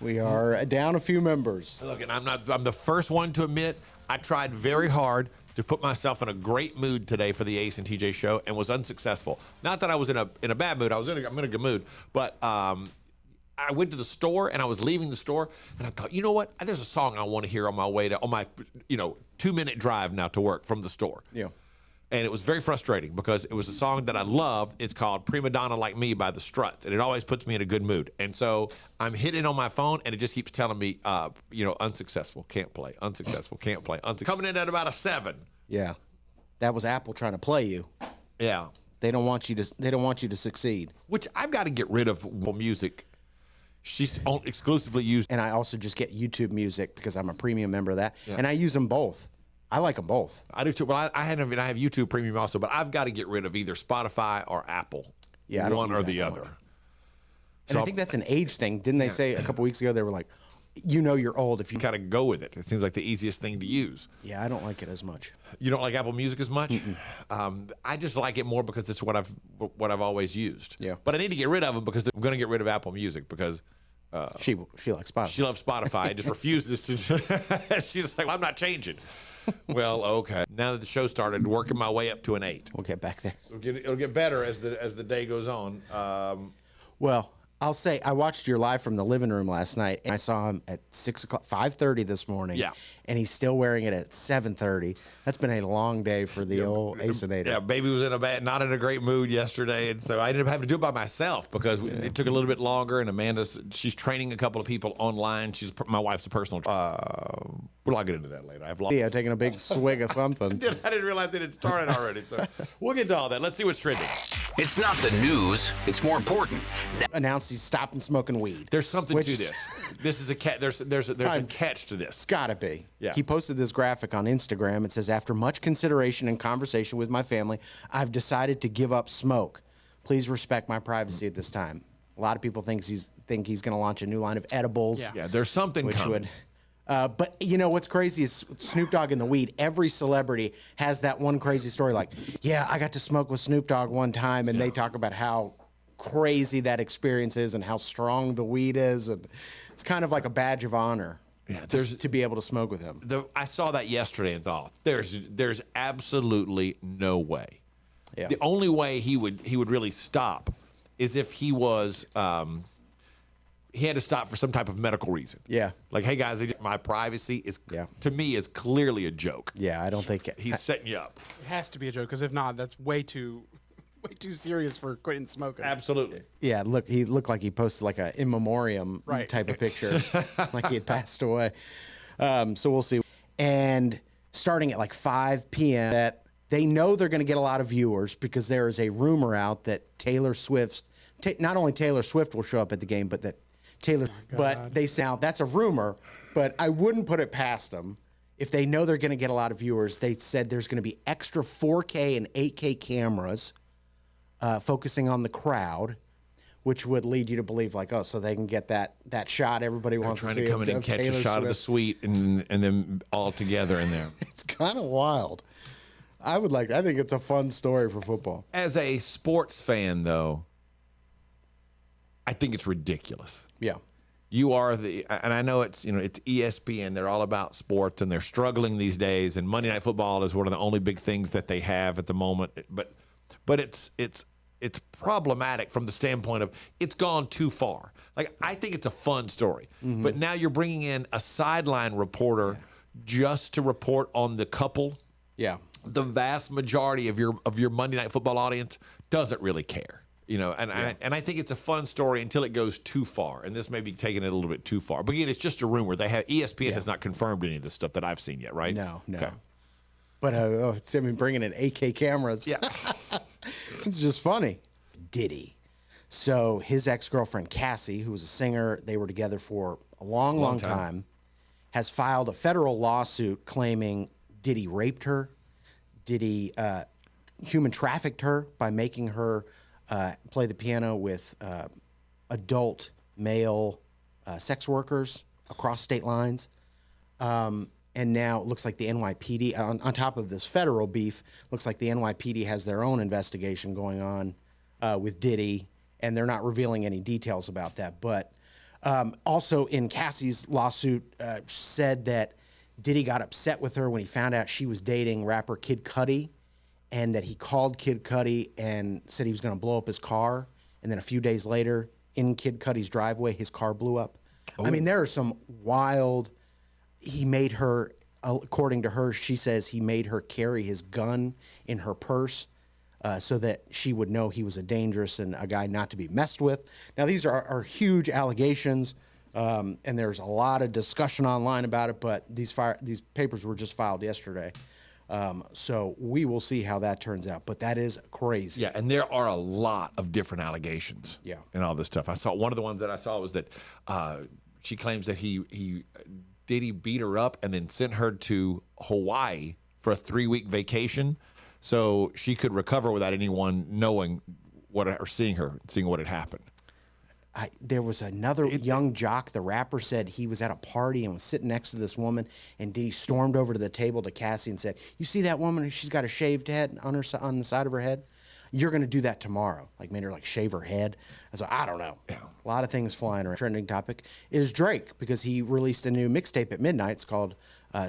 We are down a few members. Look, and I'm the first one to admit I tried very hard to put myself in a great mood today for the Ace and TJ show and was unsuccessful. Not that I was in a bad mood. I'm in a good mood, but I went to the store and I was leaving the store and I thought, you know what? There's a song I want to hear on my 2-minute drive now to work from the store. Yeah. And it was very frustrating because it was a song that I love. It's called Prima Donna Like Me by the Struts, and it always puts me in a good mood. And so I'm hitting on my phone, and it just keeps telling me, unsuccessful, can't play, unsuccessful, can't play. Coming in at about a 7. Yeah. That was Apple trying to play you. Yeah. They don't want you to succeed. Which I've got to get rid of music. She's exclusively used. And I also just get YouTube Music because I'm a premium member of that, and I use them both. I like them both. I do too. Well, I have YouTube Premium also, but I've got to get rid of either Spotify or Apple. Yeah, I don't one use or the Apple other. much. And So I think that's an age thing. Didn't they say a couple weeks ago they were like, you're old if you. you got to go with it. It seems like the easiest thing to use. Yeah, I don't like it as much. You don't like Apple Music as much? I just like it more because it's what I've always used. Yeah. But I need to get rid of them because I'm going to get rid of Apple Music because She likes Spotify. she loves Spotify and just refuses to. She's like, well, I'm not changing. Well, okay. Now that the show started, working my way up to an 8. We'll get back there. It'll get better as the day goes on. Well, I'll say I watched your live from the living room last night, and I saw him at 5:30 this morning. Yeah. And he's still wearing it at 7:30. That's been a long day for the old Acenator. Yeah, baby was not in a great mood yesterday, and so I ended up having to do it by myself because it took a little bit longer. And she's training a couple of people online. My wife's a personal. I'll get into that later. Yeah, taking a big swig of something. I didn't realize it had started already. So we'll get to all that. Let's see what's trending. It's not the news. It's more important. Announced he's stopping smoking weed. There's something to this. This is a catch. There's a catch to this. It's gotta be. Yeah. He posted this graphic on Instagram. It says, after much consideration and conversation with my family, I've decided to give up smoke. Please respect my privacy at this time. A lot of people think he's going to launch a new line of edibles. Yeah, there's something coming. But you know what's crazy is Snoop Dogg and the weed. Every celebrity has that one crazy story like, yeah, I got to smoke with Snoop Dogg one time, and they talk about how crazy that experience is and how strong the weed is, and it's kind of like a badge of honor. Yeah, to be able to smoke with him. I saw that yesterday and thought there's absolutely no way. Yeah. The only way he would really stop is if he was he had to stop for some type of medical reason. Yeah. Like, hey guys, my privacy is to me is clearly a joke. Yeah, I don't think he's setting you up. It has to be a joke because if not, that's way too serious for quitting smoking. Absolutely. Yeah, look, he looked like he posted like a in memoriam type of picture, like he had passed away. So we'll see. And starting at like 5 p.m., that they know they're going to get a lot of viewers because there is a rumor out that not only Taylor Swift will show up at the game, but that but they sound, that's a rumor, but I wouldn't put it past them. If they know they're going to get a lot of viewers, they said there's going to be extra 4K and 8K cameras focusing on the crowd, which would lead you to believe like, oh, so they can get that shot everybody wants to see. Trying to come in and catch a shot of the suite and then all together in there. It's kind of wild. I think it's a fun story for football. As a sports fan, though, I think it's ridiculous. Yeah. You are and I know it's ESPN. They're all about sports, and they're struggling these days. And Monday Night Football is one of the only big things that they have at the moment. But it's problematic from the standpoint of it's gone too far. Like, I think it's a fun story, but now you're bringing in a sideline reporter just to report on the couple. Yeah. The vast majority of your Monday Night Football audience doesn't really care. I think it's a fun story until it goes too far, and this may be taking it a little bit too far. But again, it's just a rumor. ESPN has not confirmed any of this stuff that I've seen yet, right? No. Okay. But it's bringing in 8K cameras. Yeah. It's just funny. Diddy. So his ex-girlfriend, Cassie, who was a singer, they were together for a long time, has filed a federal lawsuit claiming Diddy raped her, Diddy human trafficked her by making her play the piano with adult male sex workers across state lines. And now it looks like the NYPD, on top of this federal beef, looks like the NYPD has their own investigation going on with Diddy, and they're not revealing any details about that. But Also, in Cassie's lawsuit, said that Diddy got upset with her when he found out she was dating rapper Kid Cudi, and that he called Kid Cudi and said he was going to blow up his car. And then a few days later, in Kid Cudi's driveway, his car blew up. I mean, there are some wild. He made her, according to her, she says he made her carry his gun in her purse. So that she would know he was a dangerous and a guy not to be messed with. Now, these are huge allegations, and there's a lot of discussion online about it, but these papers were just filed yesterday. So we will see how that turns out, but that is crazy. Yeah, and there are a lot of different allegations and all this stuff. I saw one of the ones that I saw was that she claims that he beat her up and then sent her to Hawaii for a 3-week vacation, so she could recover without anyone knowing or seeing what had happened. There was another young jock. The rapper said he was at a party and was sitting next to this woman, and Diddy stormed over to the table to Cassie and said, "You see that woman? She's got a shaved head on the side of her head. You're going to do that tomorrow." Like, made her shave her head. I don't know. Yeah. A lot of things flying around. Trending topic is Drake, because he released a new mixtape at midnight. It's called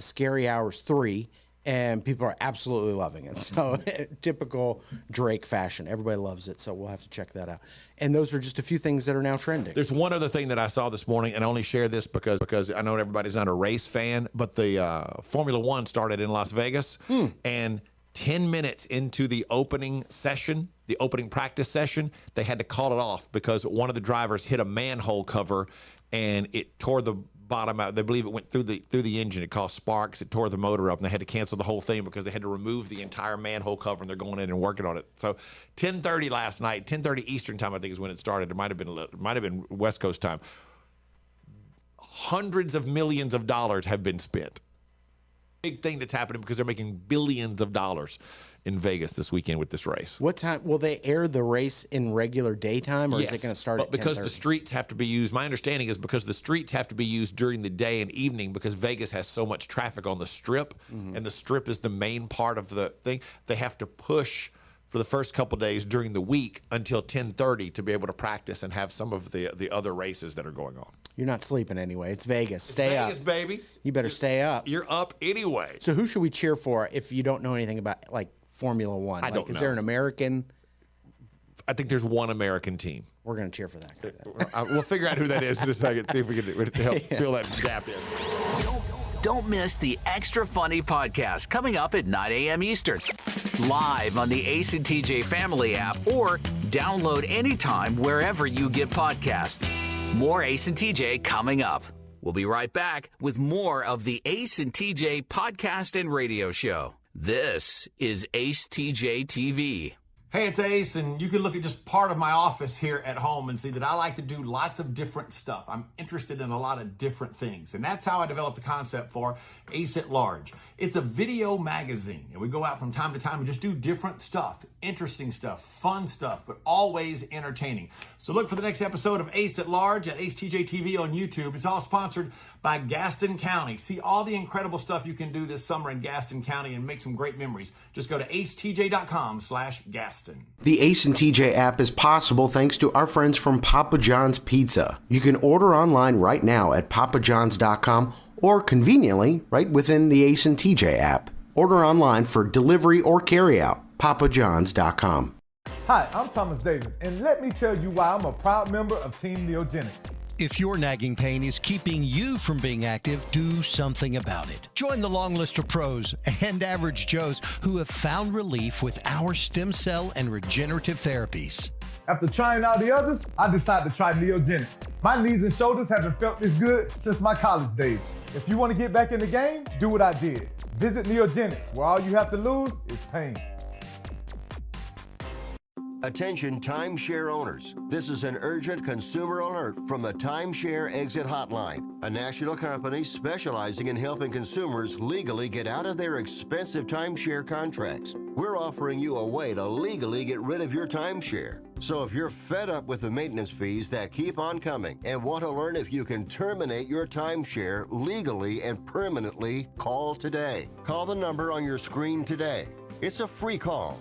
Scary Hours 3. And people are absolutely loving it. So typical Drake fashion. Everybody loves it. So we'll have to check that out. And those are just a few things that are now trending. There's one other thing that I saw this morning, and I only share this because I know everybody's not a race fan, but the Formula One started in Las Vegas. And 10 minutes into the opening session, the opening practice session, they had to call it off because one of the drivers hit a manhole cover and it tore the bottom out. They believe it went through the engine. It caused sparks. It tore the motor up, and they had to cancel the whole thing because they had to remove the entire manhole cover, and they're going in and working on it. So 10:30 last night, 10:30 Eastern time, I think is when it started. It might have been West Coast time. Hundreds of millions of dollars have been spent. Big thing that's happening because they're making billions of dollars in Vegas this weekend with this race. What time will they air the race in regular daytime, or yes, is it going to start at 10:30? Because the streets have to be used. My understanding is because the streets have to be used during the day and evening because Vegas has so much traffic on the Strip, and the Strip is the main part of the thing. They have to push for the first couple of days during the week until 10:30 to be able to practice and have some of the other races that are going on. You're not sleeping anyway. It's Vegas. Stay up. Vegas, baby. You better stay up. You're up anyway. So who should we cheer for if you don't know anything about Formula One? I don't know. Is there an American? I think there's one American team. We're going to cheer for that guy. We'll figure out who that is in a second. See if we can help fill that gap in. Don't miss the Extra Funny podcast coming up at 9 a.m. Eastern. Live on the Ace and TJ Family app or download anytime wherever you get podcasts. More Ace and TJ coming up. We'll be right back with more of the Ace and TJ podcast and radio show. This is Ace TJ TV. Hey, it's Ace, and you can look at just part of my office here at home and see that I like to do lots of different stuff. I'm interested in a lot of different things, and that's how I developed the concept for Ace at Large. It's a video magazine, and we go out from time to time and just do different stuff, interesting stuff, fun stuff, but always entertaining. So look for the next episode of Ace at Large at Ace TJ TV on YouTube. It's all sponsored by Gaston County. See all the incredible stuff you can do this summer in Gaston County and make some great memories. Just go to acetj.com/Gaston. The Ace and TJ app is possible thanks to our friends from Papa John's Pizza. You can order online right now at papajohns.com or conveniently right within the Ace and TJ app. Order online for delivery or carryout. papajohns.com. Hi, I'm Thomas Davis, and let me tell you why I'm a proud member of Team Neogenics. If your nagging pain is keeping you from being active, do something about it. Join the long list of pros and average Joes who have found relief with our stem cell and regenerative therapies. After trying out the others, I decided to try Neogenics. My knees and shoulders haven't felt this good since my college days. If you want to get back in the game, do what I did. Visit Neogenics, where all you have to lose is pain. Attention timeshare owners. This is an urgent consumer alert from the Timeshare Exit Hotline, a national company specializing in helping consumers legally get out of their expensive timeshare contracts. We're offering you a way to legally get rid of your timeshare. So if you're fed up with the maintenance fees that keep on coming and want to learn if you can terminate your timeshare legally and permanently, call today. Call the number on your screen today. It's a free call.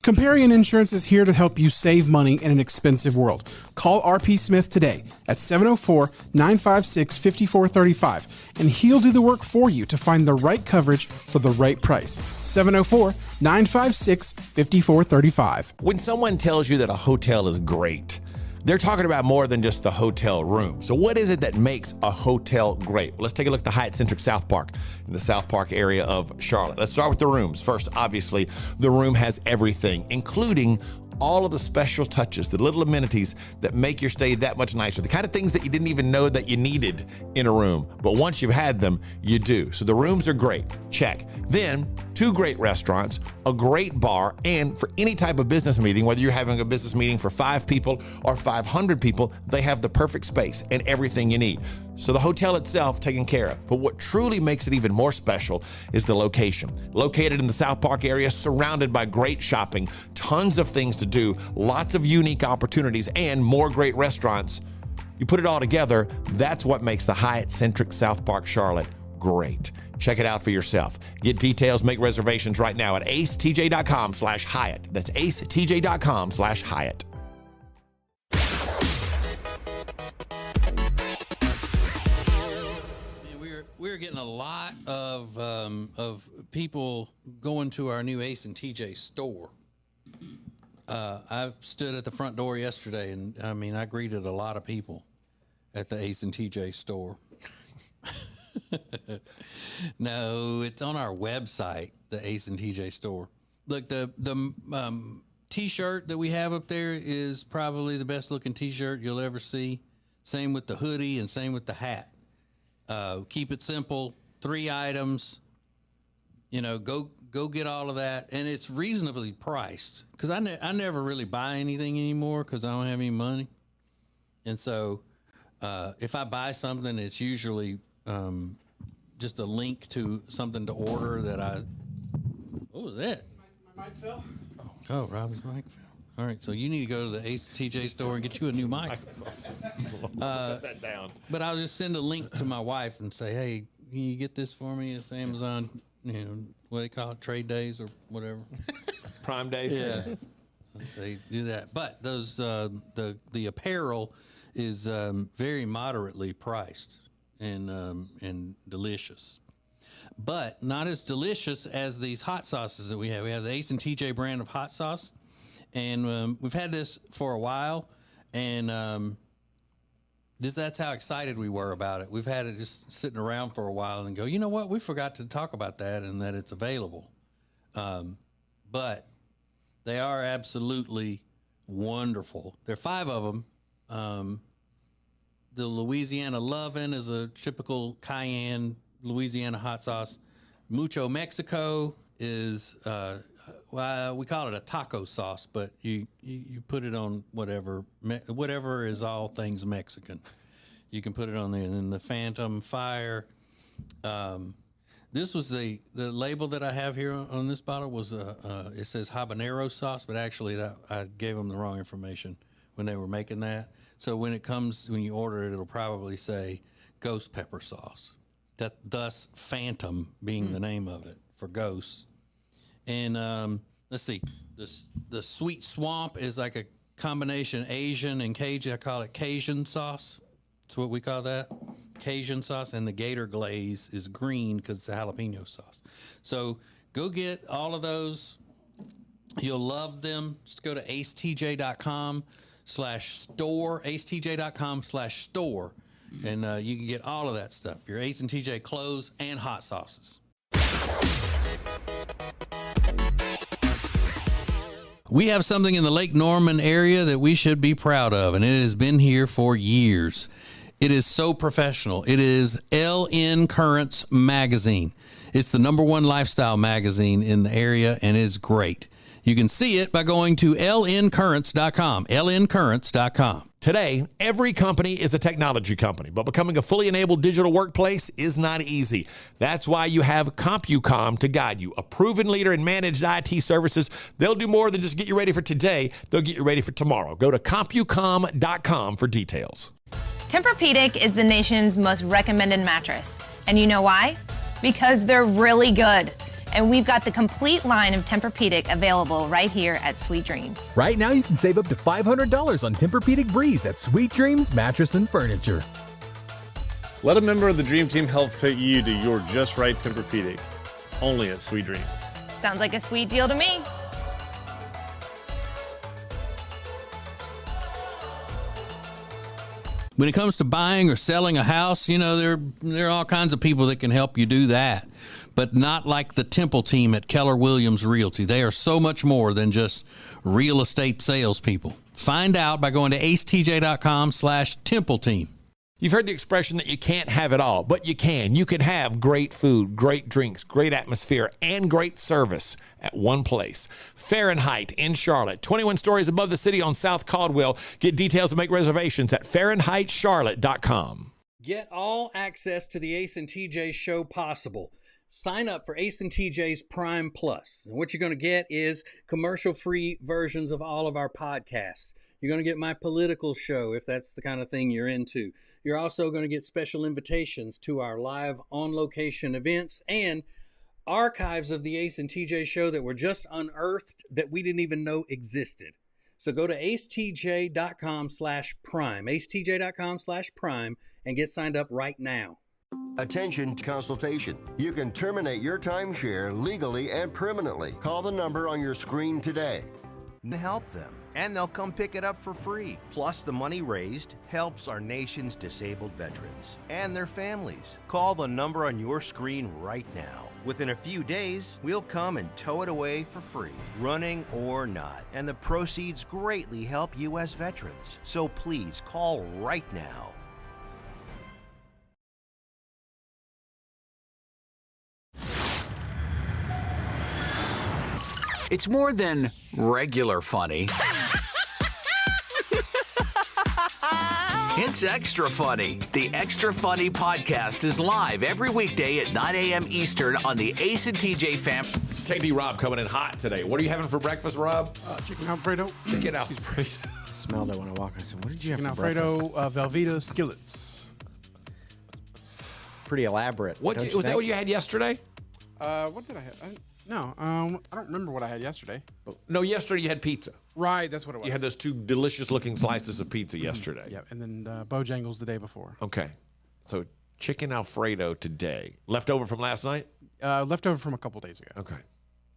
Comparion Insurance is here to help you save money in an expensive world. Call RP Smith today at 704-956-5435, and he'll do the work for you to find the right coverage for the right price. 704-956-5435. When someone tells you that a hotel is great, they're talking about more than just the hotel room. So what is it that makes a hotel great? Well, let's take a look at the Hyatt Centric South Park in the South Park area of Charlotte. Let's start with the rooms. First, obviously, the room has everything, including all of the special touches, the little amenities that make your stay that much nicer, the kind of things that you didn't even know that you needed in a room. But once you've had them, you do. So the rooms are great. Check. Then 2 great restaurants, a great bar, and for any type of business meeting, whether you're having a business meeting for 5 people or 500 people, they have the perfect space and everything you need. So the hotel itself taken care of. But what truly makes it even more special is the location. Located in the South Park area, surrounded by great shopping, tons of things to do, lots of unique opportunities, and more great restaurants. You put it all together, that's what makes the Hyatt Centric South Park Charlotte great. Check it out for yourself. Get details, make reservations right now at acetj.com/Hyatt. That's acetj.com/Hyatt. We're getting a lot of people going to our new Ace and TJ store. I stood at the front door yesterday, and I greeted a lot of people at the Ace and TJ store. No, it's on our website, the Ace and TJ store. Look, the T-shirt that we have up there is probably the best looking T-shirt you'll ever see. Same with the hoodie and same with the hat. Keep it simple, 3 items, go get all of that. And it's reasonably priced because I never really buy anything anymore because I don't have any money. And so if I buy something, it's usually just a link to something to order that what was that? My mic fell. Oh, Robbie's mic fell. All right, so you need to go to the Ace TJ store and get you a new mic. Put that down. But I'll just send a link to my wife and say, hey, can you get this for me? It's Amazon, what do they call it, trade days or whatever. Prime days. Yeah. Say do that. But those the apparel is very moderately priced and delicious. But not as delicious as these hot sauces that we have. We have the Ace and TJ brand of hot sauce. And we've had this for a while, and that's how excited we were about it. We've had it just sitting around for a while and go, you know what? We forgot to talk about that and that it's available. But they are absolutely wonderful. There are 5 of them. The Louisiana Lovin' is a typical cayenne Louisiana hot sauce. Mucho Mexico is... we call it a taco sauce, but you put it on whatever is all things Mexican. You can put it on there. And then the Phantom Fire. This was the label that I have here on this bottle was it says habanero sauce, but actually I gave them the wrong information when they were making that. So when you order it, it'll probably say ghost pepper sauce. Thus Phantom being the name of it for ghosts. And let's see, the Sweet Swamp is like a combination Asian and Cajun. I call it Cajun sauce. That's what we call that, Cajun sauce. And the Gator Glaze is green because it's a jalapeno sauce. So go get all of those. You'll love them. Just go to acetj.com/store, acetj.com/store, and you can get all of that stuff, your Ace and TJ clothes and hot sauces. We have something in the Lake Norman area that we should be proud of, and it has been here for years. It is so professional. It is LN Currents Magazine. It's the #1 lifestyle magazine in the area, and it's great. You can see it by going to lncurrents.com, lncurrents.com. Today, every company is a technology company, but becoming a fully enabled digital workplace is not easy. That's why you have CompuCom to guide you, a proven leader in managed IT services. They'll do more than just get you ready for today. They'll get you ready for tomorrow. Go to CompuCom.com for details. Tempur-Pedic is the nation's most recommended mattress. And you know why? Because they're really good. And we've got the complete line of Tempur-Pedic available right here at Sweet Dreams. Right now, you can save up to $500 on Tempur-Pedic Breeze at Sweet Dreams Mattress and Furniture. Let a member of the Dream Team help fit you to your just right Tempur-Pedic. Only at Sweet Dreams. Sounds like a sweet deal to me. When it comes to buying or selling a house, you know, there are all kinds of people that can help you do that, but not like the Temple team at Keller Williams Realty. They are so much more than just real estate salespeople. Find out by going to acetj.com/Temple team. You've heard the expression that you can't have it all, but you can. You can have great food, great drinks, great atmosphere, and great service at one place. Fahrenheit in Charlotte, 21 stories above the city on South Caldwell. Get details and make reservations at FahrenheitCharlotte.com. Get all access to the Ace and TJ show possible. Sign up for Ace and TJ's Prime Plus. And what you're going to get is commercial-free versions of all of our podcasts. You're going to get my political show, if that's the kind of thing you're into. You're also going to get special invitations to our live on-location events and archives of the Ace and TJ show that were just unearthed that we didn't even know existed. So go to acetj.com/prime, acetj.com/prime, and get signed up right now. Attention to consultation. You can terminate your timeshare legally and permanently. Call the number on your screen today. Help them, and they'll come pick it up for free. Plus, the money raised helps our nation's disabled veterans and their families. Call the number on your screen right now. Within a few days, we'll come and tow it away for free, running or not, and the proceeds greatly help U.S. veterans. So please call right now. It's more than regular funny. It's extra funny. The Extra Funny podcast is live every weekday at 9 a.m. Eastern on the Ace and TJ fam. Take Rob coming in hot today. What are you having for breakfast, Rob? Chicken Alfredo. Chicken Alfredo. I smelled it when I walked. I said, what did you have Chicken for Alfredo, breakfast? Velveeta skillets. Pretty elaborate. Was that what you had yesterday? What did I have? I don't remember what I had yesterday. No, yesterday you had pizza. Right, that's what it was. You had those two delicious-looking slices of pizza yesterday. Yeah, and then Bojangles the day before. Okay. So chicken Alfredo today. Leftover from last night? Leftover from a couple days ago. Okay.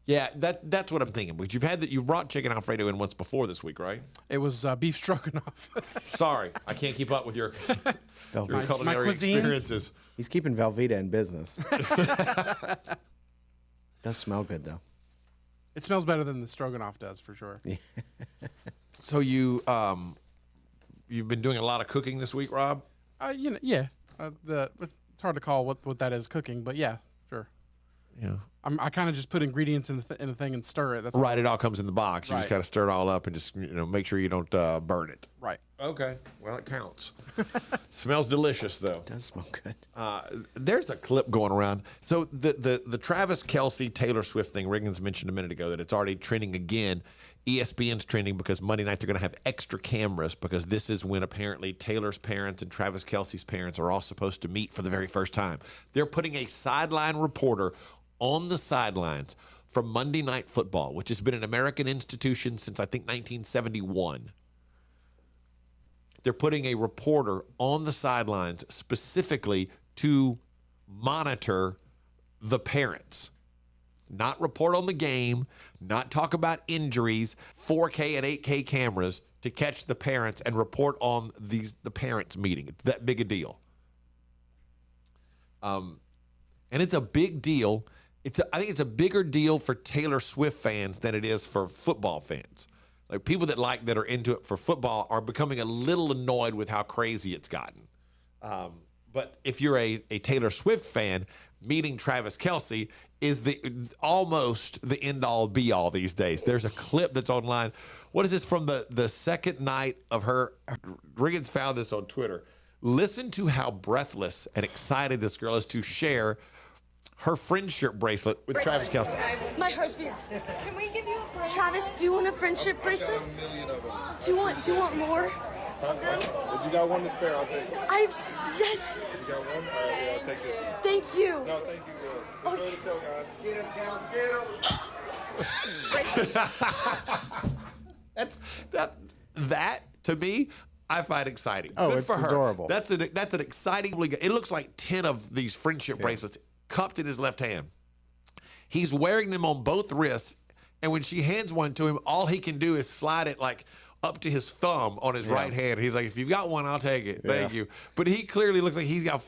Yeah, that's what I'm thinking. But you brought chicken Alfredo in once before this week, right? It was beef stroganoff. Sorry, I can't keep up with your culinary experiences. He's keeping Velveeta in business. Does smell good though. It smells better than the stroganoff does for sure. Yeah. So you've been doing a lot of cooking this week, Rob? Yeah. It's hard to call what that is cooking, but yeah, sure. Yeah. I kind of just put ingredients in the thing and stir it. That's right. It all comes in the box. You Right. just kind of stir it all up and just make sure you don't burn it. Right. Okay. Well, it counts. Smells delicious though. It does smell good. There's a clip going around. So the Travis Kelce Taylor Swift thing, Riggins mentioned a minute ago that it's already trending again. ESPN's trending because Monday night they're going to have extra cameras because this is when apparently Taylor's parents and Travis Kelce's parents are all supposed to meet for the very first time. They're putting a sideline reporter on the sidelines from Monday Night Football, which has been an American institution since I think 1971. They're putting a reporter on the sidelines specifically to monitor the parents. Not report on the game, not talk about injuries, 4K and 8K cameras to catch the parents and report on the parents meeting. It's that big a deal. And it's a big deal. I think it's a bigger deal for Taylor Swift fans than it is for football fans. Like people that are into it for football are becoming a little annoyed with how crazy it's gotten. But if you're a Taylor Swift fan, meeting Travis Kelce is almost the end-all be-all these days. There's a clip that's online. What is this from the second night of her? Riggins found this on Twitter. Listen to how breathless and excited this girl is to share her friendship bracelet with Travis Kelce. My heart's beating. Can we give you a break? Travis, do you want a friendship bracelet? Do you want more? If you got one to spare, I'll take it. Yes. You got one? All right, yeah, I'll take this one. Thank you. No, thank you, girls. Enjoy the show, guys. Get him, Counts, get him. That to me, I find exciting. Oh, Good it's for her. adorable. That's an exciting. It looks like 10 of these friendship bracelets cupped in his left hand. He's wearing them on both wrists, and when she hands one to him, all he can do is slide it like up to his thumb on his right hand. He's like, if you've got one, I'll take it. Thank you. But he clearly looks like he's got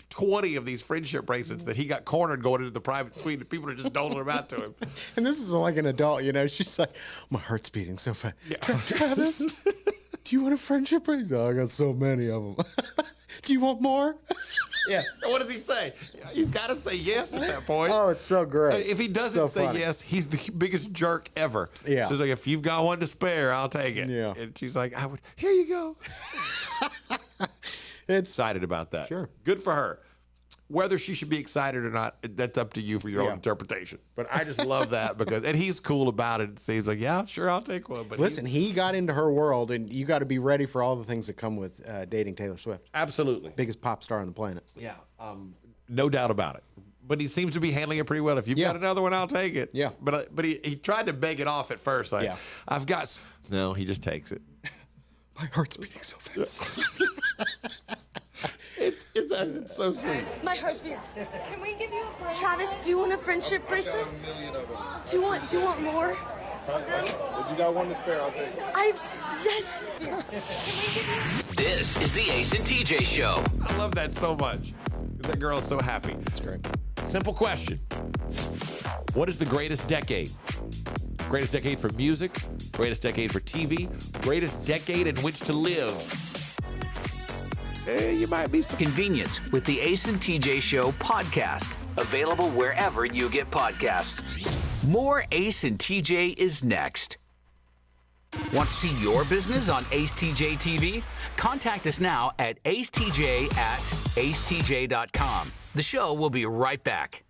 20 of these friendship bracelets that he got cornered going into the private suite, and people are just doling them out to him. And this is like an adult, she's like, my heart's beating so fast. Yeah. Travis, do you want a friendship bracelet? Oh, I got so many of them. Do you want more? Yeah. What does he say? He's got to say yes at that point. Oh, it's so great. If he doesn't say yes, he's the biggest jerk ever. Yeah. So he's like, if you've got one to spare, I'll take it. Yeah. And she's like, here you go. Excited about that. Sure. Good for her. Whether she should be excited or not, that's up to you for your own interpretation. But I just love that and he's cool about it. It seems like, yeah, sure, I'll take one. But listen, he got into her world, and you got to be ready for all the things that come with dating Taylor Swift. Absolutely. Biggest pop star on the planet. Yeah. No doubt about it. But he seems to be handling it pretty well. If you've got another one, I'll take it. Yeah. But he tried to beg it off at first. Like, I've got... No, he just takes it. My heart's beating so fast. It's so sweet. My heart's beating. Can we give you a break? Travis, do you want a friendship bracelet? Do you want more? If you got one to spare, I'll take it. Yes. This is the Ace and TJ Show. I love that so much. That girl is so happy. That's great. Simple question. What is the greatest decade? Greatest decade for music, greatest decade for TV, greatest decade in which to live. You might be some Convenience with the Ace and TJ Show podcast. Available wherever you get podcasts. More Ace and TJ is next. Want to see your business on Ace TJ TV? Contact us now at acetj@acetj.com. The show will be right back.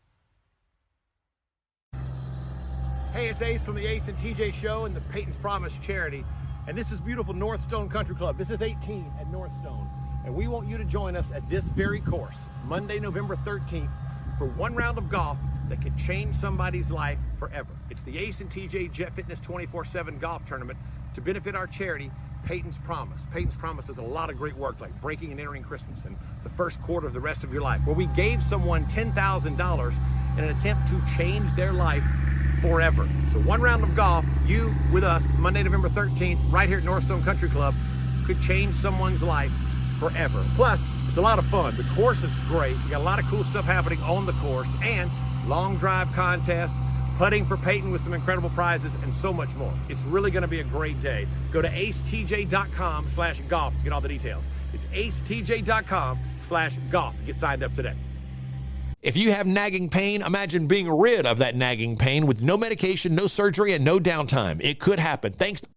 Hey, it's Ace from the Ace and TJ Show and the Peyton's Promise charity. And this is beautiful Northstone Country Club. This is 18 at Northstone. And we want you to join us at this very course, Monday, November 13th, for one round of golf that could change somebody's life forever. It's the Ace and TJ Jet Fitness 24/7 golf tournament to benefit our charity, Peyton's Promise. Peyton's Promise does a lot of great work, like breaking and entering Christmas and the first quarter of the rest of your life, where we gave someone $10,000 in an attempt to change their life forever. So one round of golf, you with us, Monday, November 13th, right here at Northstone Country Club, could change someone's life forever. Plus, it's a lot of fun. The course is great. We got a lot of cool stuff happening on the course, and long drive contest, putting for Peyton with some incredible prizes, and so much more. It's really going to be a great day. Go to acetj.com/golf to get all the details. It's acetj.com/golf. Get signed up today. If you have nagging pain, imagine being rid of that nagging pain with no medication, no surgery, and no downtime. It could happen. Thanks to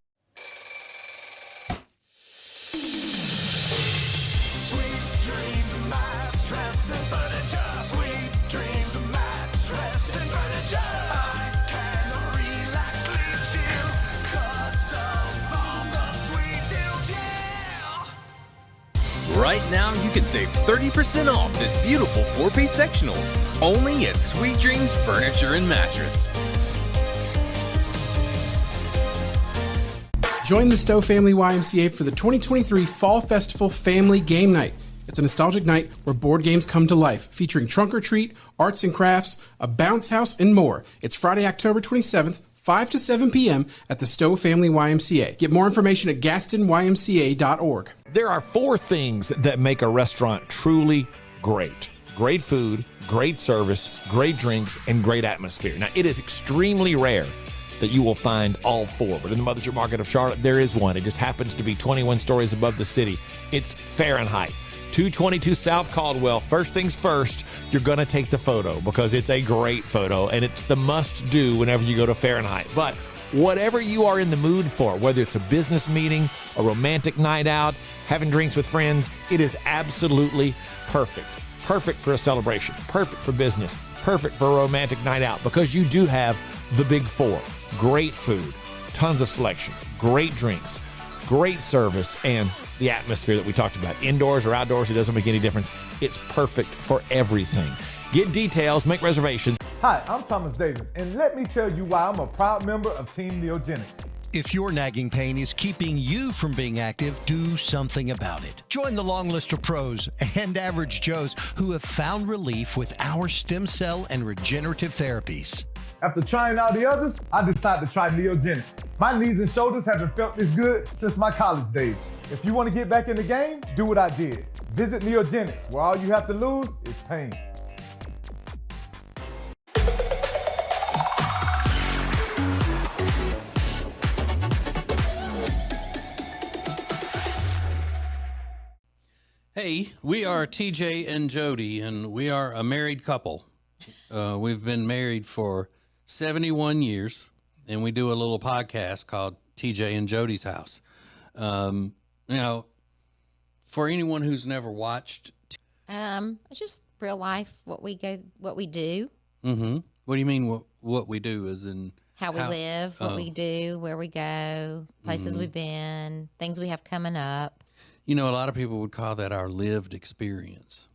Right now, you can save 30% off this beautiful 4-piece sectional only at Sweet Dreams Furniture and Mattress. Join the Stowe Family YMCA for the 2023 Fall Festival Family Game Night. It's a nostalgic night where board games come to life, featuring trunk or treat, arts and crafts, a bounce house, and more. It's Friday, October 27th, 5 to 7 p.m. at the Stowe Family YMCA. Get more information at gastonymca.org. There are 4 things that make a restaurant truly great. Great food, great service, great drinks, and great atmosphere. Now, it is extremely rare that you will find all 4, but in the Mothership Market of Charlotte, there is one. It just happens to be 21 stories above the city. It's Fahrenheit. 222 South Caldwell. First things first, you're going to take the photo because it's a great photo and it's the must-do whenever you go to Fahrenheit. But whatever you are in the mood for, whether it's a business meeting, a romantic night out, having drinks with friends, it is absolutely perfect. Perfect for a celebration, perfect for business, perfect for a romantic night out because you do have the big 4. Great food, tons of selection, great drinks, great service, and the atmosphere that we talked about. Indoors or outdoors, it doesn't make any difference. It's perfect for everything. Get details, make reservations. Hi, I'm Thomas Davis, and let me tell you why I'm a proud member of Team Neogenics. If your nagging pain is keeping you from being active, do something about it. Join the long list of pros and average Joes who have found relief with our stem cell and regenerative therapies. After trying all the others, I decided to try Neogenics. My knees and shoulders haven't felt this good since my college days. If you want to get back in the game, do what I did. Visit Neogenics, where all you have to lose is pain. Hey, we are TJ and Jodi, and we are a married couple. We've been married for 71 years, and we do a little podcast called TJ and Jodi's House. For anyone who's never watched, it's just real life. What we do. Mm-hmm. What do you mean? What we do is in how we live, what we do, where we go, places Mm-hmm. we've been, things we have coming up. A lot of people would call that our lived experience.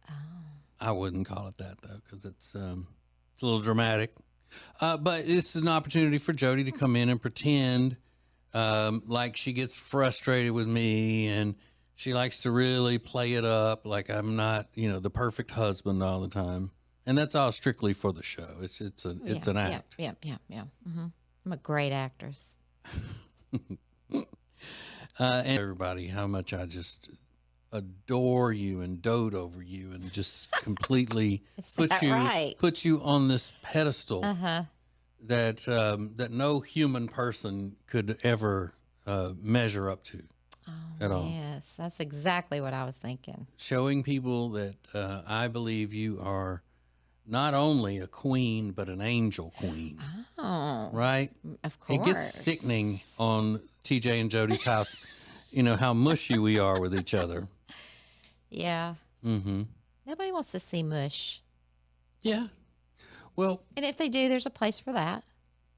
Oh. I wouldn't call it that, though, because it's a little dramatic. But it's an opportunity for Jodi to come in and pretend like she gets frustrated with me, and she likes to really play it up like I'm not, the perfect husband all the time. And that's all strictly for the show. It's an act. Yeah. Mm-hmm. I'm a great actress. And everybody, how much I just adore you and dote over you and just completely put you on this pedestal that no human person could ever measure up to at all. Yes, that's exactly what I was thinking. Showing people that I believe you are not only a queen, but an angel queen. Oh. Right? Of course. It gets sickening on TJ and Jodi's house, how mushy we are with each other. Yeah. Mm-hmm. Nobody wants to see mush. Yeah. Well. And if they do, there's a place for that.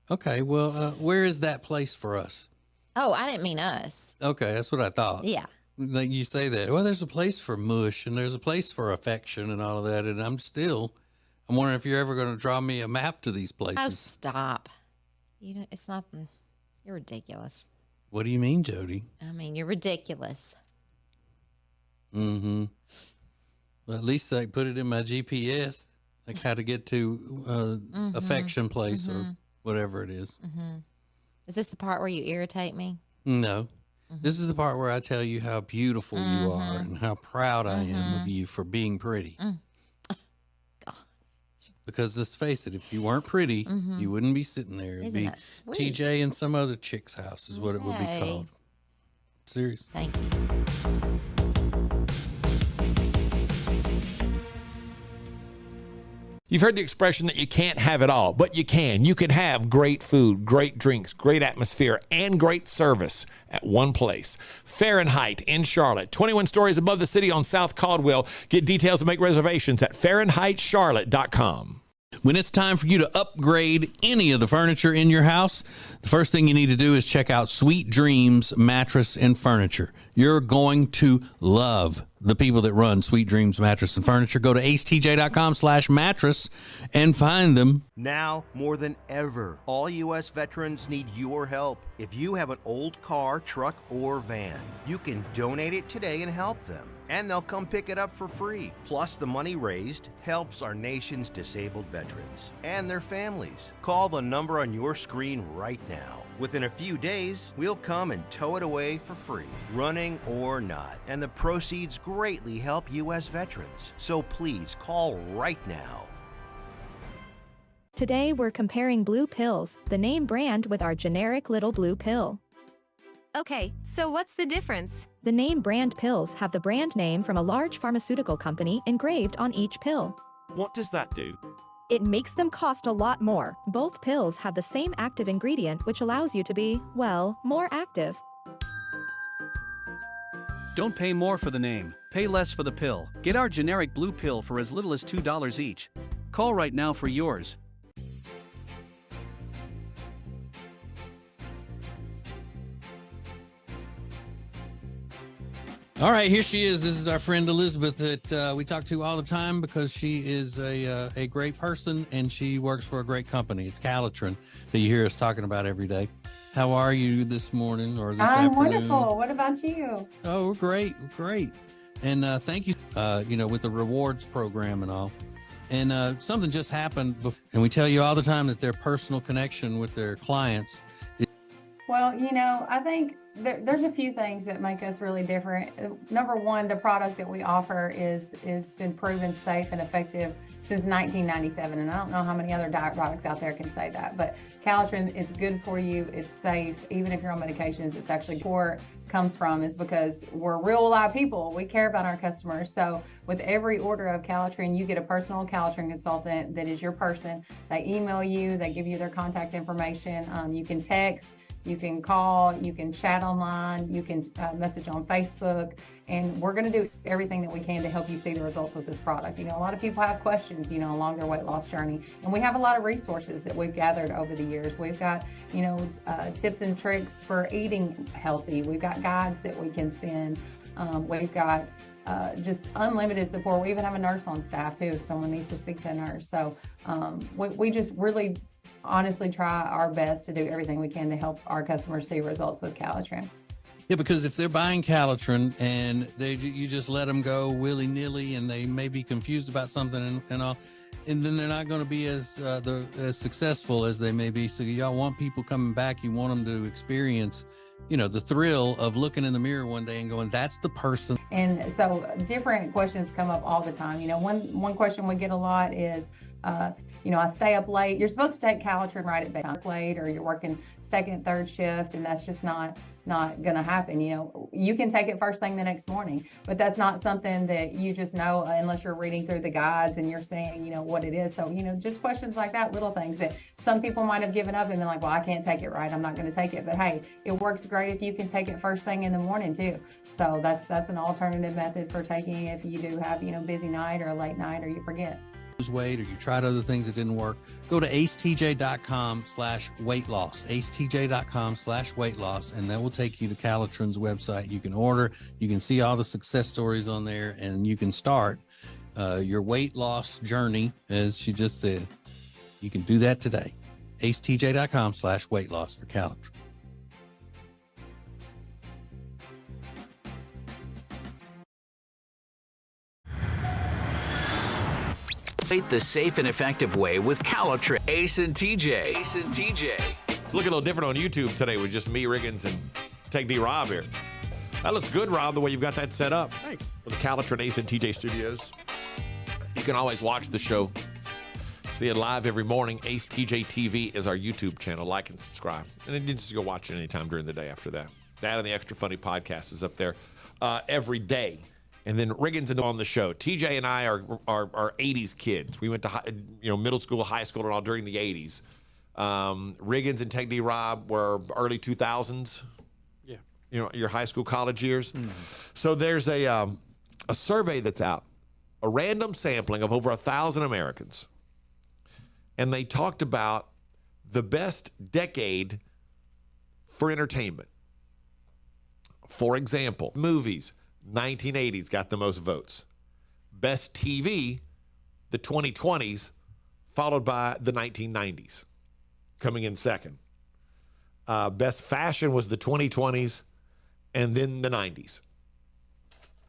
Okay. Well, where is that place for us? Oh, I didn't mean us. Okay. That's what I thought. Yeah. Like you say that. Well, there's a place for mush and there's a place for affection and all of that. And I'm wondering if you're ever going to draw me a map to these places. Oh, stop. It's not. You're ridiculous. What do you mean, Jodi? I mean, you're ridiculous. Mm-hmm. Well, at least I put it in my GPS, like how to get to affection place or whatever it is. Mm-hmm. Is this the part where you irritate me? No. This is the part where I tell you how beautiful you are and how proud I am of you for being pretty. Because let's face it, if you weren't pretty, you wouldn't be sitting there. It'd be TJ in some other chick's house is what it would be called. Serious. Thank you. You've heard the expression that you can't have it all, but you can. You can have great food, great drinks, great atmosphere, and great service at one place. Fahrenheit in Charlotte, 21 stories above the city on South Caldwell. Get details and make reservations at FahrenheitCharlotte.com. When it's time for you to upgrade any of the furniture in your house, the first thing you need to do is check out Sweet Dreams Mattress and Furniture. You're going to love the people that run Sweet Dreams Mattress and Furniture. Go to acetj.com/mattress and find them. Now, more than ever, all U.S. veterans need your help. If you have an old car, truck, or van, you can donate it today and help them. And they'll come pick it up for free. Plus, the money raised helps our nation's disabled veterans and their families. Call the number on your screen right now. Within a few days, we'll come and tow it away for free, running or not. And the proceeds greatly help U.S. veterans. So please call right now. Today we're comparing blue pills, the name brand, with our generic little blue pill. Okay, so what's the difference? The name brand pills have the brand name from a large pharmaceutical company engraved on each pill. What does that do? It makes them cost a lot more. Both pills have the same active ingredient, which allows you to be, well, more active. Don't pay more for the name. Pay less for the pill. Get our generic blue pill for as little as $2 each. Call right now for yours. All right, here she is. This is our friend Elizabeth that we talk to all the time because she is a great person and she works for a great company. It's Calitrin that you hear us talking about every day. How are you this morning or this afternoon? I'm wonderful. What about you? Oh, we're great. We're great. And thank you, with the rewards program and all. And something just happened. And we tell you all the time that their personal connection with their clients. Well, I think there's a few things that make us really different. Number one, the product that we offer is been proven safe and effective since 1997. And I don't know how many other diet products out there can say that, but Calitrin, it's good for you. It's safe. Even if you're on medications, it's actually where it comes from is because we're real live people. We care about our customers. So with every order of Calitrin, you get a personal Calitrin consultant that is your person. They email you, they give you their contact information. You can text, you can call, you can chat online, you can message on Facebook, and we're going to do everything that we can to help you see the results with this product. A lot of people have questions, along their weight loss journey, and we have a lot of resources that we've gathered over the years. We've got, tips and tricks for eating healthy. We've got guides that we can send. We've got just unlimited support. We even have a nurse on staff too if someone needs to speak to a nurse. So we just really honestly try our best to do everything we can to help our customers see results with Calitrin. Yeah, because if they're buying Calitrin and you just let them go willy-nilly and they may be confused about something and all, and then they're not going to be as successful as they may be. So y'all want people coming back. You want them to experience, the thrill of looking in the mirror one day and going, that's the person. And so different questions come up all the time. One question we get a lot is, I stay up late. You're supposed to take Calitrin right at bedtime late, or you're working second, third shift, and that's just not going to happen. You can take it first thing the next morning, but that's not something that you just know unless you're reading through the guides and you're seeing, what it is. So, just questions like that, little things that some people might have given up and been like, well, I can't take it right. I'm not going to take it. But hey, it works great if you can take it first thing in the morning too. So that's an alternative method for taking if you do have, busy night or a late night or you forget. Weight or you tried other things that didn't work, go to acetj.com/weight loss, acetj.com/weight loss, and that will take you to Calitrin's website. You can order, you can see all the success stories on there, and you can start your weight loss journey. As she just said, you can do that today. acetj.com/weight loss for Calitrin. The safe and effective way with Calitrin. Ace and TJ. It's looking a little different on YouTube today with just me, Riggins, and Take D Rob here. That looks good, Rob, the way you've got that set up. Thanks. For the Calitrin Ace and TJ studios. You can always watch the show. See it live every morning. Ace TJ TV is our YouTube channel. Like and subscribe. And then just go watch it anytime during the day after that. That and the Extra Funny podcast is up there every day. And then Riggins and on the show. TJ and I are 80s kids. We went to middle school, high school, and all during the 80s. Riggins and Tech D Rob were early 2000s. Yeah. Your high school, college years. Mm-hmm. So there's a survey that's out, a random sampling of over 1,000 Americans. And they talked about the best decade for entertainment. For example, movies. 1980s got the most votes. Best TV, the 2020s, followed by the 1990s, coming in second. Best fashion was the 2020s, and then the 90s.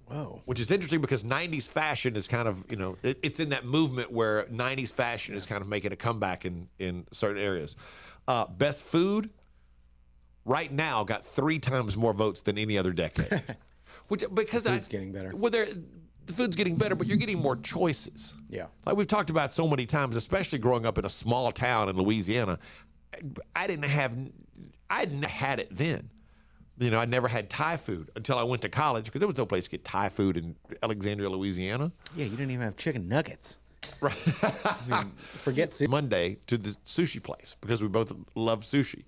Whoa. Which is interesting because 90s fashion is kind of, it's in that movement where 90s fashion is kind of making a comeback in certain areas. Best food, right now, got 3 times more votes than any other decade. Because food's getting better. Well, the food's getting better, but you're getting more choices. Yeah. Like we've talked about so many times, especially growing up in a small town in Louisiana, I hadn't had it then. I never had Thai food until I went to college because there was no place to get Thai food in Alexandria, Louisiana. Yeah, you didn't even have chicken nuggets. Right. Forget sushi. Monday to the sushi place because we both love sushi.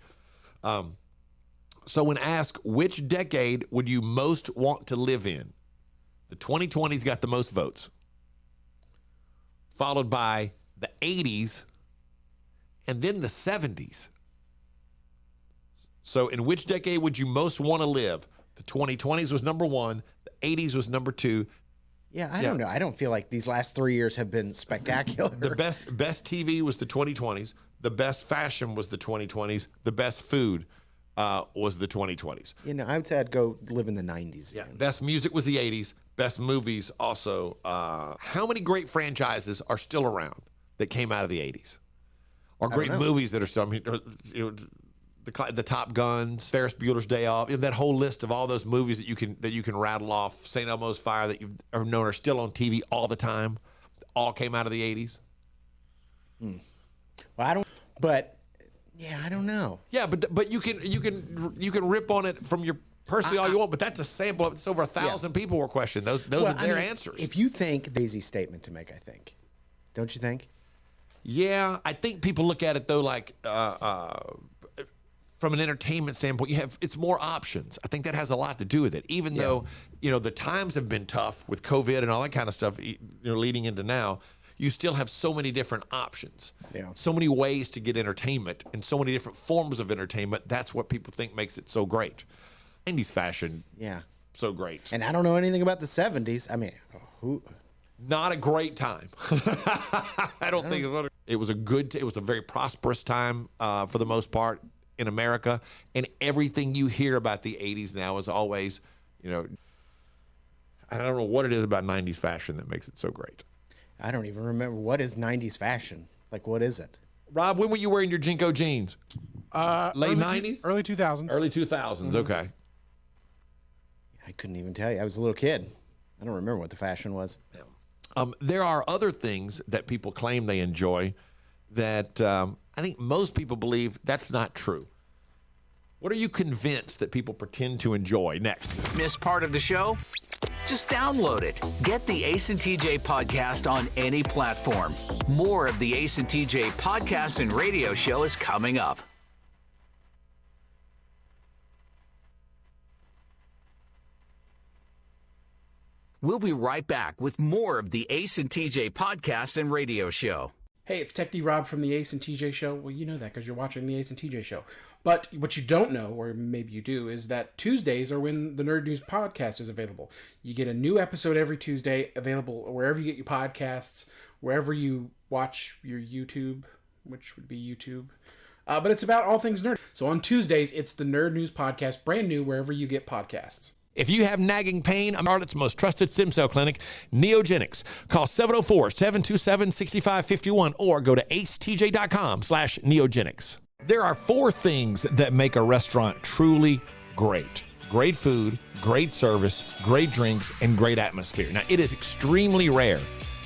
So when asked which decade would you most want to live in, the 2020s got the most votes, followed by the 80s and then the 70s. So in which decade would you most want to live? The 2020s was number 1. The 80s was number 2. Yeah, I don't know. I don't feel like these last 3 years have been spectacular. The best TV was the 2020s. The best fashion was the 2020s. The best food was the 2020s. You know, I would say I'd go live in the 90s again. Best music was the 80s. Best movies also. How many great franchises are still around that came out of the 80s? Or great movies that are still, the Top Guns, Ferris Bueller's Day Off, that whole list of all those movies that you can rattle off. St. Elmo's Fire that you've known are still on TV all the time. All came out of the 80s. Well, I don't know. Yeah, but you can rip on it from your personally all you want, but that's a sample of it's over 1,000 people were questioned. Those are their answers. If you think the easy statement to make, I think. Don't you think? Yeah, I think people look at it though like from an entertainment standpoint, it's more options. I think that has a lot to do with it. Even though, the times have been tough with COVID and all that kind of stuff, leading into now, you still have so many different options. Yeah. So many ways to get entertainment and so many different forms of entertainment. That's what people think makes it so great. 90s fashion. Yeah. So great. And I don't know anything about the 70s. I mean, not a great time. I don't think it was it was a very prosperous time for the most part in America. And everything you hear about the 80s now is always, I don't know what it is about 90s fashion that makes it so great. I don't even remember. What is 90s fashion? Like, what is it? Rob, when were you wearing your Jinko jeans? Late 90s? Early 2000s. Early 2000s, okay. I couldn't even tell you. I was a little kid. I don't remember what the fashion was. There are other things that people claim they enjoy that I think most people believe that's not true. What are you convinced that people pretend to enjoy? Next. Miss part of the show? Just download it. Get the Ace and TJ podcast on any platform. More of the Ace and TJ podcast and radio show is coming up. We'll be right back with more of the Ace and TJ podcast and radio show. Hey, it's Tech D Rob from the Ace and TJ Show. Well, you know that because you're watching the Ace and TJ Show. But what you don't know, or maybe you do, is that Tuesdays are when the Nerd News podcast is available. You get a new episode every Tuesday, available wherever you get your podcasts, wherever you watch your YouTube, which would be YouTube. But it's about all things nerd. So on Tuesdays, it's the Nerd News podcast, brand new wherever you get podcasts. If you have nagging pain, Charlotte's most trusted stem cell clinic, Neogenics. Call 704-727-6551 or go to acetj.com/neogenics. There are 4 things that make a restaurant truly great. Great food, great service, great drinks, and great atmosphere. Now, it is extremely rare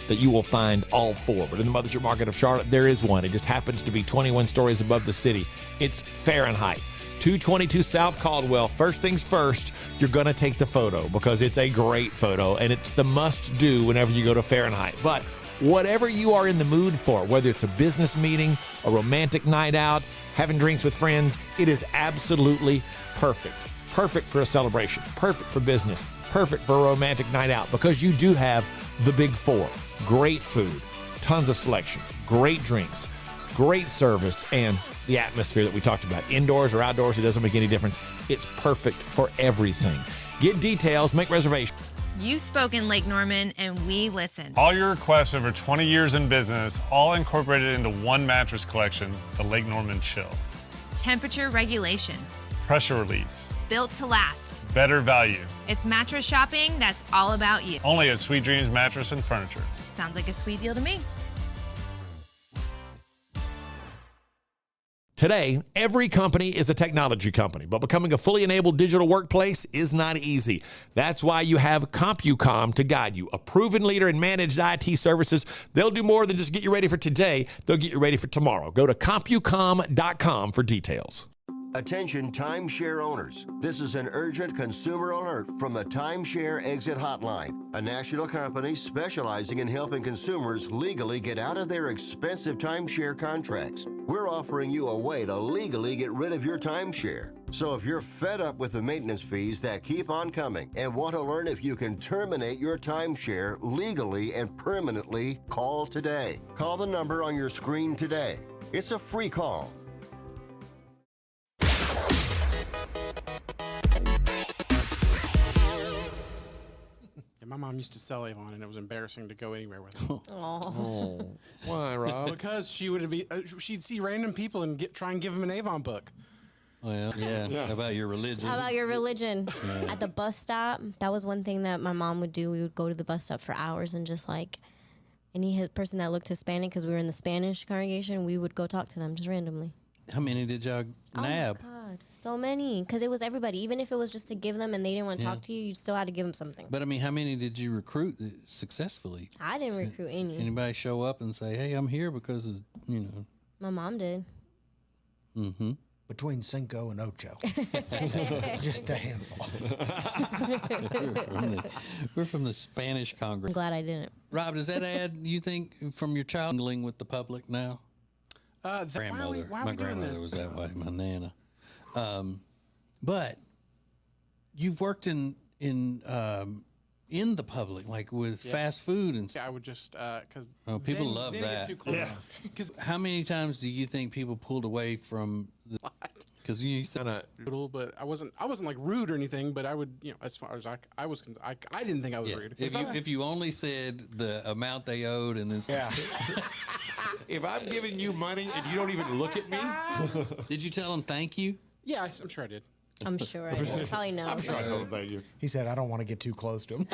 that you will find all 4, but in the Mothership Market of Charlotte, there is one. It just happens to be 21 stories above the city. It's Fahrenheit. 222 South Caldwell. First things first, you're going to take the photo because it's a great photo and it's the must do whenever you go to Fahrenheit. But whatever you are in the mood for, whether it's a business meeting, a romantic night out, having drinks with friends, it is absolutely perfect. Perfect for a celebration, perfect for business, perfect for a romantic night out because you do have the big 4. Great food, tons of selection, great drinks, great service, and the atmosphere that we talked about. Indoors or outdoors, it doesn't make any difference. It's perfect for everything. Get details, make reservations. You've spoken, Lake Norman, and we listened. All your requests over 20 years in business, all incorporated into one mattress collection, the Lake Norman Chill. Temperature regulation. Pressure relief. Built to last. Better value. It's mattress shopping that's all about you. Only at Sweet Dreams Mattress and Furniture. Sounds like a sweet deal to me. Today, every company is a technology company, but becoming a fully enabled digital workplace is not easy. That's why you have CompuCom to guide you, a proven leader in managed IT services. They'll do more than just get you ready for today. They'll get you ready for tomorrow. Go to CompuCom.com for details. Attention timeshare owners. This is an urgent consumer alert from the Timeshare Exit Hotline, a national company specializing in helping consumers legally get out of their expensive timeshare contracts. We're offering you a way to legally get rid of your timeshare. So if you're fed up with the maintenance fees that keep on coming and want to learn if you can terminate your timeshare legally and permanently, call today. Call the number on your screen today. It's a free call. my mom used to sell Avon, and it was embarrassing to go anywhere with her. Oh, why, Rob? Because she'd see random people and try and give them an Avon book. Well, yeah. How about your religion? How about your religion? Yeah. At the bus stop, that was one thing that my mom would do. We would go to the bus stop for hours and just like any person that looked Hispanic, because we were in the Spanish congregation, we would go talk to them just randomly. How many did y'all nab? Oh my God, so many. Because it was everybody. Even if it was just to give them and they didn't want to talk to you, you still had to give them something. But I mean, how many did you recruit successfully? I didn't recruit any. Anybody show up and say, "Hey, I'm here because of, My mom did. Mm-hmm. Between Cinco and Ocho. Just a handful. We're from the Spanish congregation. I'm glad I didn't. Rob, does that add, you think, from your child mingling with the public now? Grandmother. Why are my we doing grandmother this? was that way, my nana. But you've worked in the public, like with fast food and stuff. I would just because people love that. Because how many times do you think people pulled away from the? Because you said but I wasn't like rude or anything. But I would, as far as I was, I didn't think I was rude. If you only said the amount they owed and then If I'm giving you money and you don't even look at me, did you tell them thank you? Yeah, I'm sure I did. I'm sure I did. Probably no. I'm sure I told him thank you. He said, I don't want to get too close to him.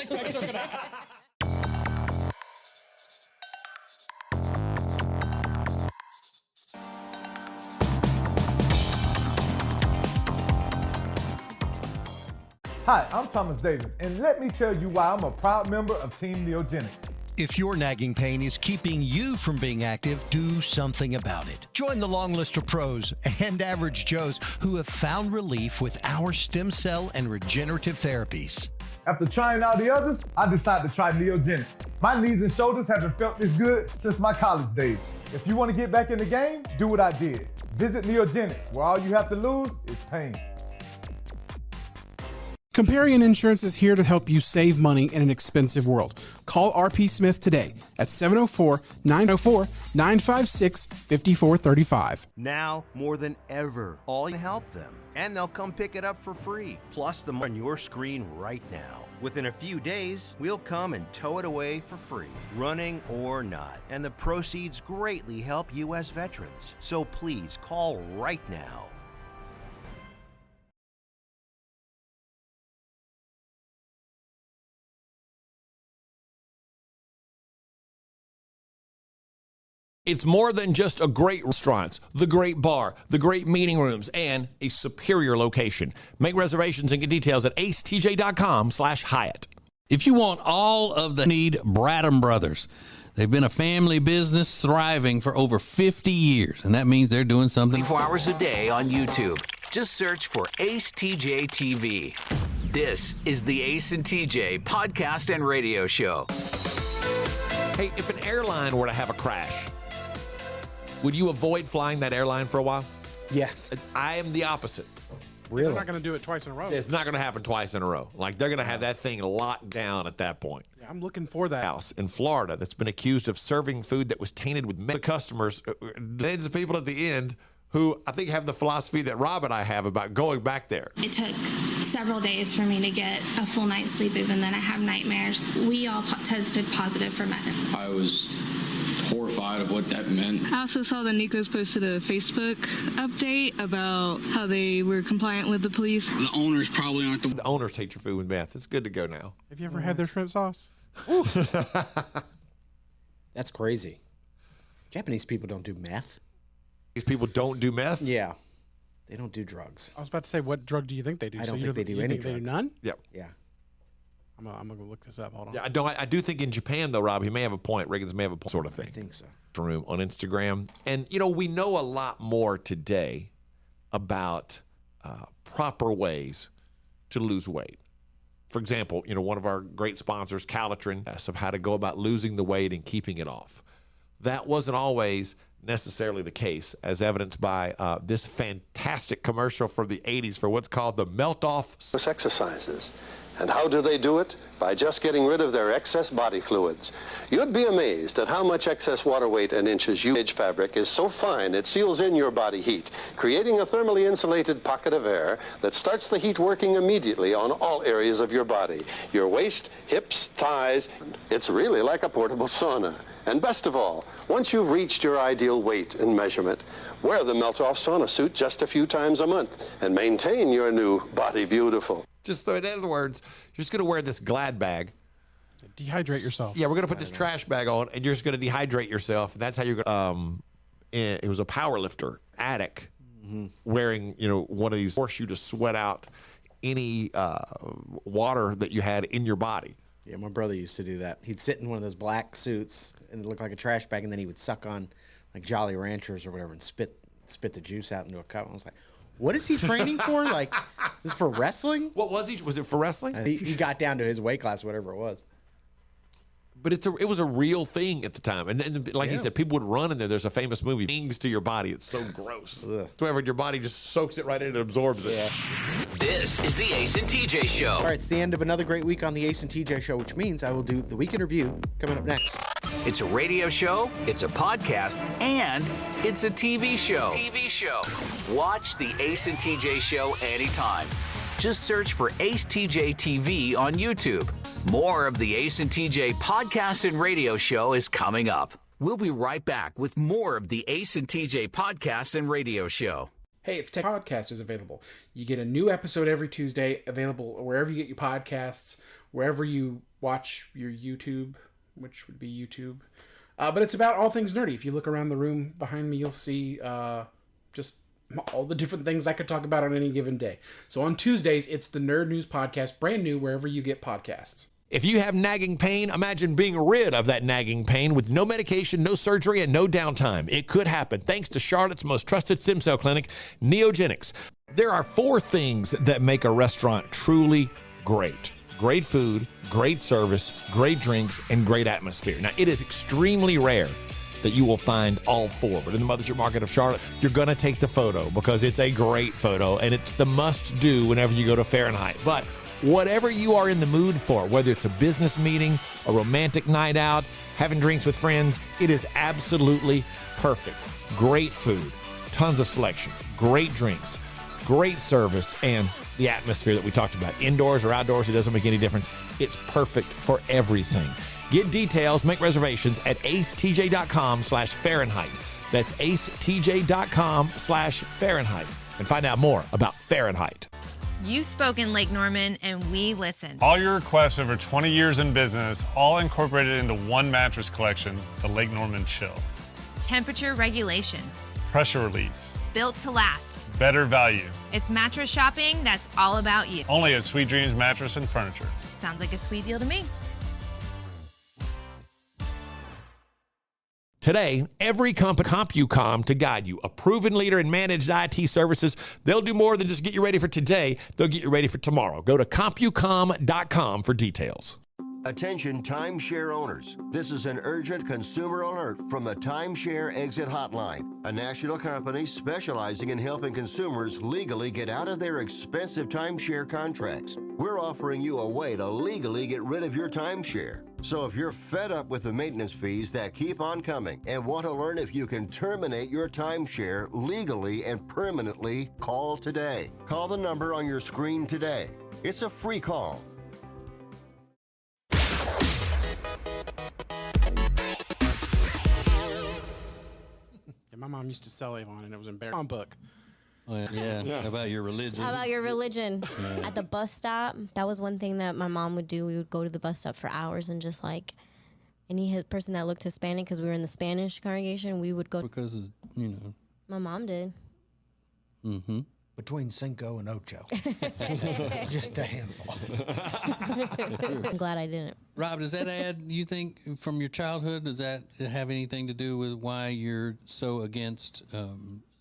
Hi, I'm Thomas Davis, and let me tell you why I'm a proud member of Team Neogenics. If your nagging pain is keeping you from being active, do something about it. Join the long list of pros and average Joes who have found relief with our stem cell and regenerative therapies. After trying all the others, I decided to try Neogenics. My knees and shoulders haven't felt this good since my college days. If you want to get back in the game, do what I did. Visit Neogenics, where all you have to lose is pain. Comparion Insurance is here to help you save money in an expensive world. Call RP Smith today at 704-904-956-5435. Now, more than ever, all you help them. And they'll come pick it up for free. Plus, the money on your screen right now. Within a few days, we'll come and tow it away for free, running or not. And the proceeds greatly help U.S. veterans. So please call right now. It's more than just a great restaurant, the great bar, the great meeting rooms, and a superior location. Make reservations and get details at acetj.com/Hyatt. If you want all of the need, Bradham Brothers. They've been a family business thriving for over 50 years, and that means they're doing something 24 hours a day on YouTube. Just search for Ace TJ TV. This is the Ace and TJ podcast and radio show. Hey, if an airline were to have a crash, would you avoid flying that airline for a while? Yes. I am the opposite. Really? They're not going to do it twice in a row. It's not going to happen twice in a row. Like, they're going to have that thing locked down at that point. Yeah, I'm looking for that. House in Florida that's been accused of serving food that was tainted with the customers, millions of people at the end who I think have the philosophy that Rob and I have about going back there. It took several days for me to get a full night's sleep, even then I have nightmares. We all tested positive for method. I was horrified of what that meant. I also saw that Nico's posted a Facebook update about how they were compliant with the police. The owners probably aren't the owners take your food with meth. It's good to go now. Have you ever had their shrimp sauce? That's crazy. Japanese people don't do meth. These people don't do meth? Yeah. They don't do drugs. I was about to say, what drug do you think they do? I don't think they do any drugs. They do none? Yep. Yeah. I'm gonna go look this up. Hold on. Yeah, I do think in Japan, though, Rob, he may have a point. Riggins may have a point, sort of thing. I think so. Room on Instagram. And, we know a lot more today about proper ways to lose weight. For example, one of our great sponsors, Calitrin, of how to go about losing the weight and keeping it off. That wasn't always necessarily the case, as evidenced by this fantastic commercial from the 80s for what's called the Melt Off exercises. And how do they do it? By just getting rid of their excess body fluids. You'd be amazed at how much excess water weight and inches UH fabric is so fine it seals in your body heat, creating a thermally insulated pocket of air that starts the heat working immediately on all areas of your body. Your waist, hips, thighs. It's really like a portable sauna. And best of all, once you've reached your ideal weight and measurement, wear the melt-off sauna suit just a few times a month and maintain your new body beautiful. Just so, in other words, you're just going to wear this Glad bag. Dehydrate yourself. Yeah, we're going to put this trash bag on, and you're just going to dehydrate yourself. And that's how you're going to, it was a power lifter, addict, wearing, one of these, force you to sweat out any water that you had in your body. Yeah, my brother used to do that. He'd sit in one of those black suits, and it looked like a trash bag, and then he would suck on, like, Jolly Ranchers or whatever and spit the juice out into a cup. And I was like, what is he training for? Like, this is for wrestling? What was he? Was it for wrestling? He got down to his weight class, whatever it was. But it was a real thing at the time. And then, like he said, people would run in there. There's a famous movie, Things to Your Body. It's so gross. Whatever, your body just soaks it right in and absorbs it. Yeah. This is the Ace and TJ Show. All right, it's the end of another great week on the Ace and TJ Show, which means I will do the week in review coming up next. It's a radio show, it's a podcast, and it's a TV show. Watch the Ace and TJ Show anytime. Just search for Ace TJ TV on YouTube. More of the Ace and TJ podcast and radio show is coming up. We'll be right back with more of the Ace and TJ podcast and radio show. Hey, it's Tech Podcast is available. You get a new episode every Tuesday, available wherever you get your podcasts, wherever you watch your YouTube, which would be YouTube. But it's about all things nerdy. If you look around the room behind me, you'll see just all the different things I could talk about on any given day. So on Tuesdays, it's the Nerd News Podcast, brand new wherever you get podcasts. If you have nagging pain, imagine being rid of that nagging pain with no medication, no surgery, and no downtime. It could happen thanks to Charlotte's most trusted stem cell clinic, Neogenics. There are 4 things that make a restaurant truly great. Great food, great service, great drinks, and great atmosphere. Now, it is extremely rare that you will find all 4. But in the Mothership Market of Charlotte, you're going to take the photo because it's a great photo, and it's the must-do whenever you go to Fahrenheit. But whatever you are in the mood for, whether it's a business meeting, a romantic night out, having drinks with friends, it is absolutely perfect. Great food, tons of selection, great drinks, great service, and the atmosphere that we talked about. Indoors or outdoors, it doesn't make any difference. It's perfect for everything. Get details, make reservations at acetj.com/Fahrenheit. That's acetj.com/Fahrenheit. And find out more about Fahrenheit. You spoke in Lake Norman, and we listened. All your requests over 20 years in business, all incorporated into one mattress collection, the Lake Norman Chill. Temperature regulation. Pressure relief. Built to last. Better value. It's mattress shopping that's all about you. Only at Sweet Dreams Mattress and Furniture. Sounds like a sweet deal to me. Today, every company, CompuCom to guide you, a proven leader in managed IT services. They'll do more than just get you ready for today. They'll get you ready for tomorrow. Go to CompuCom.com for details. Attention timeshare owners. This is an urgent consumer alert from the Timeshare Exit Hotline, a national company specializing in helping consumers legally get out of their expensive timeshare contracts. We're offering you a way to legally get rid of your timeshare. So if you're fed up with the maintenance fees that keep on coming and want to learn if you can terminate your timeshare legally and permanently, call today. Call the number on your screen today. It's a free call. My mom used to sell Avon, and it was embarrassing. Book. Well, yeah. How about your religion? How about your religion? Yeah. At the bus stop, that was one thing that my mom would do. We would go to the bus stop for hours and just like any person that looked Hispanic, because we were in the Spanish congregation, we would go. Because, My mom did. Mm-hmm. Between Cinco and Ocho. Just a handful. I'm glad I didn't. Rob, does that add, you think, from your childhood, does that have anything to do with why you're so against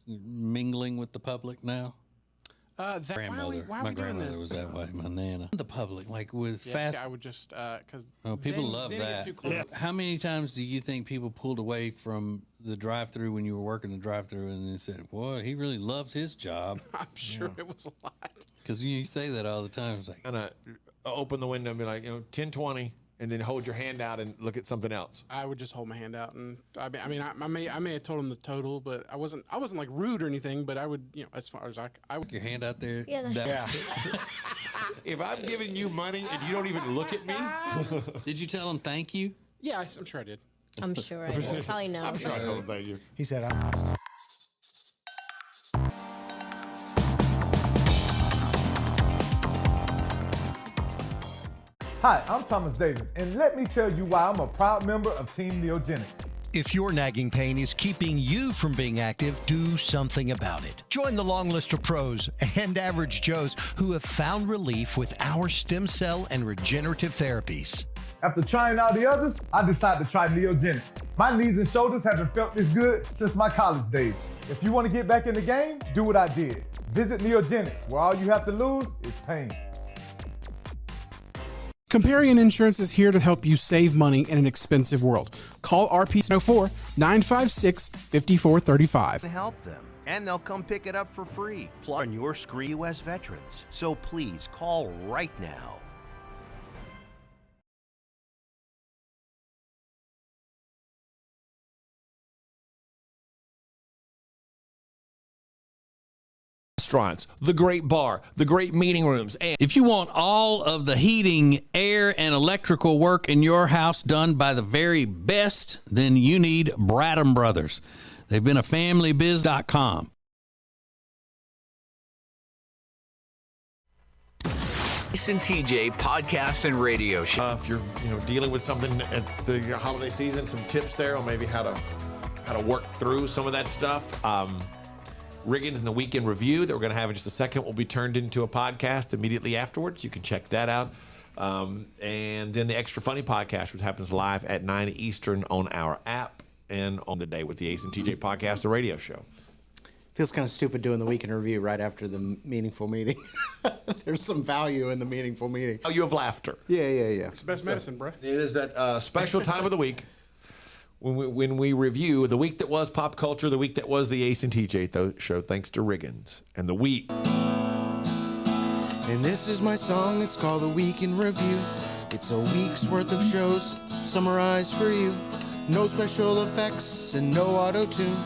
mingling with the public now? My grandmother was that way. My nana. The public, like with fast. I would just because people love that. How many times do you think people pulled away from the drive-through when you were working the drive-through and they said, "Boy, he really loves his job"? I'm sure it was a lot. Because you say that all the time. It's like, open the window and be like, 10:20, and then hold your hand out and look at something else? I would just hold my hand out, and I may have told him the total, but I wasn't like rude or anything. But I would, as far as I would, your hand out there. Yeah. If I'm giving you money and you don't even look at me, did you tell him thank you? Yeah, I'm sure I did. I'm sure I did. Probably no. I'm sure I told him thank you. He said, Hi, I'm Thomas Davis, and let me tell you why I'm a proud member of Team Neogenics. If your nagging pain is keeping you from being active, do something about it. Join the long list of pros and average Joes who have found relief with our stem cell and regenerative therapies. After trying out the others, I decided to try Neogenics. My knees and shoulders haven't felt this good since my college days. If you want to get back in the game, do what I did. Visit Neogenics, where all you have to lose is pain. Comparion Insurance is here to help you save money in an expensive world. Call RP 4-956-5435. Help them, and they'll come pick it up for free. Plus, on your screen, U.S. veterans. So please call right now. Restaurants, the great bar, the great meeting rooms. And if you want all of the heating, air, and electrical work in your house done by the very best, then you need Bradham Brothers. They've been a familybiz.com. Jason TJ podcast and radio show. If you're dealing with something at the holiday season, some tips there on maybe how to work through some of that stuff. Riggins and the Weekend Review that we're going to have in just a second will be turned into a podcast immediately afterwards. You can check that out. And then the Extra Funny podcast, which happens live at 9 Eastern on our app and on the day with the Ace and TJ podcast, the radio show. Feels kind of stupid doing the Weekend Review right after the meaningful meeting. There's some value in the meaningful meeting. Oh, you have laughter. Yeah. It's the best medicine, bro. It is that special time of the week when we review the week that was pop culture, the week that was the Ace and TJ show, thanks to Riggins. And the week. And this is my song, it's called The Week in Review. It's a week's worth of shows summarized for you. No special effects and no auto-tune.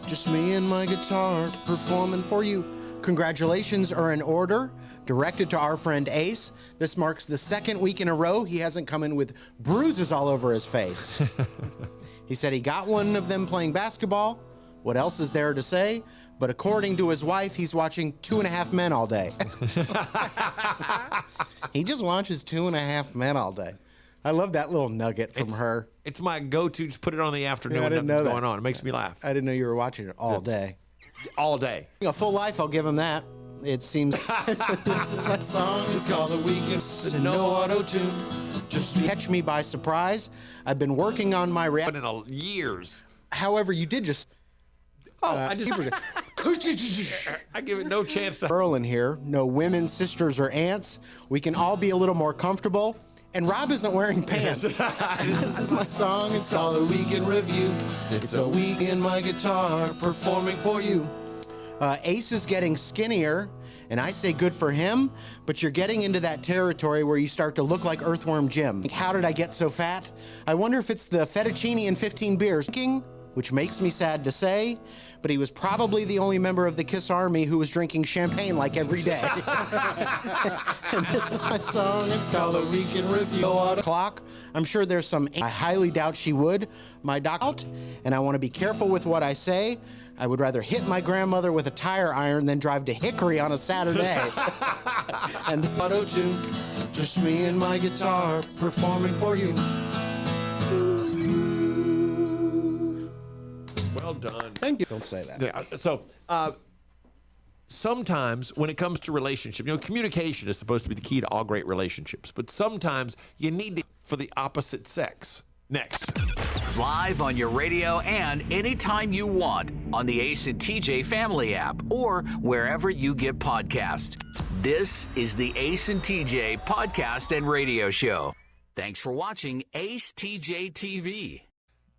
Just me and my guitar performing for you. Congratulations are in order. Directed to our friend Ace. This marks the second week in a row he hasn't come in with bruises all over his face. He said he got one of them playing basketball. What else is there to say? But according to his wife, he's watching 2.5 Men all day. He just watches 2.5 Men all day. I love that little nugget from her. It's my go-to. Just put it on in the afternoon when I didn't nothing's know going that. on. It makes me laugh. I didn't know you were watching it all day. All day. A full life, I'll give him that. It seems. This is my song. It's called The Weekend. No auto-tune. Just catch me by surprise. I've been working on my rap. In years. However, you did just. I give it no chance to. Earl in here. No women, sisters, or aunts. We can all be a little more comfortable. And Rob isn't wearing pants. This is my song. It's called The Weekend Review. It's a week in my guitar performing for you. Ace is getting skinnier, and I say good for him, but you're getting into that territory where you start to look like Earthworm Jim. How did I get so fat? I wonder if it's the fettuccine and 15 beers, which makes me sad to say, but he was probably the only member of the Kiss Army who was drinking champagne like every day. And this is my song. It's called The Weekend Review. Clock. I'm sure there's some. I highly doubt she would. My doc out, and I want to be careful with what I say. I would rather hit my grandmother with a tire iron than drive to Hickory on a Saturday. And this auto-tune, just me and my guitar performing for you. Well done. Thank you. Don't say that. Yeah, so sometimes when it comes to relationship, communication is supposed to be the key to all great relationships, but sometimes you need to for the opposite sex. Next. Live on your radio and anytime you want on the Ace and TJ Family app or wherever you get podcasts. This is the Ace and TJ podcast and radio show. Thanks for watching Ace TJ TV.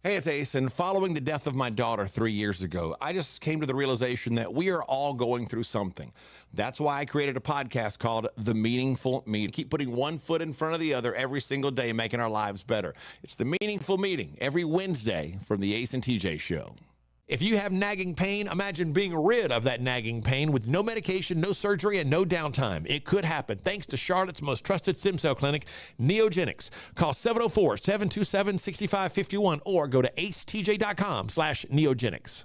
Hey, it's Ace, and following the death of my daughter 3 years ago, I just came to the realization that we are all going through something. That's why I created a podcast called The Meaningful Meeting. Keep putting one foot in front of the other every single day, making our lives better. It's The Meaningful Meeting every Wednesday from the Ace and TJ Show. If you have nagging pain, imagine being rid of that nagging pain with no medication, no surgery, and no downtime. It could happen thanks to Charlotte's most trusted stem cell clinic, Neogenics. Call 704-727-6551 or go to acetj.com/neogenics.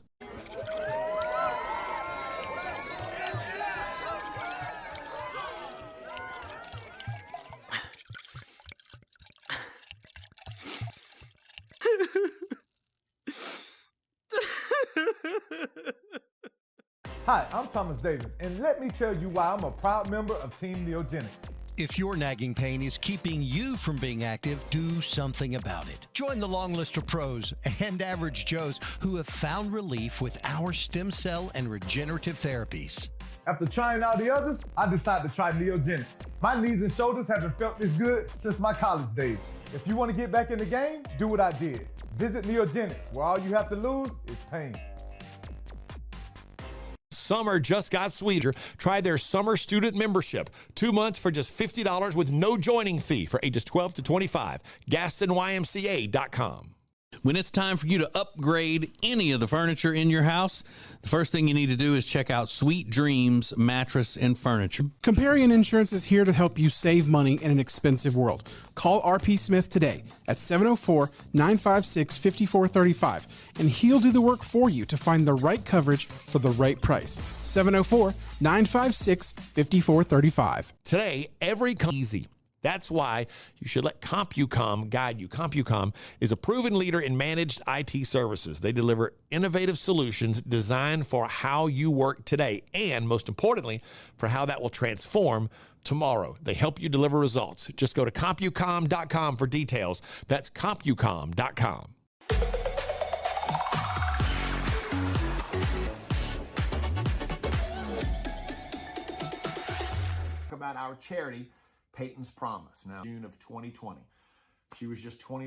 Hi, I'm Thomas Davis, and let me tell you why I'm a proud member of Team Neogenics. If your nagging pain is keeping you from being active, do something about it. Join the long list of pros and average Joes who have found relief with our stem cell and regenerative therapies. After trying all the others, I decided to try Neogenics. My knees and shoulders haven't felt this good since my college days. If you want to get back in the game, do what I did. Visit Neogenics, where all you have to lose is pain. Summer just got sweeter. Try their summer student membership. 2 months for just $50 with no joining fee for ages 12 to 25. GastonYMCA.com. When it's time for you to upgrade any of the furniture in your house, the first thing you need to do is check out Sweet Dreams Mattress and Furniture. Comparion Insurance is here to help you save money in an expensive world. Call RP Smith today at 704-956-5435, and he'll do the work for you to find the right coverage for the right price. 704-956-5435. Today, every easy. That's why you should let CompuCom guide you. CompuCom is a proven leader in managed IT services. They deliver innovative solutions designed for how you work today and, most importantly, for how that will transform tomorrow. They help you deliver results. Just go to CompuCom.com for details. That's CompuCom.com. About our charity, Peyton's Promise. Now, June of 2020. She was just 21.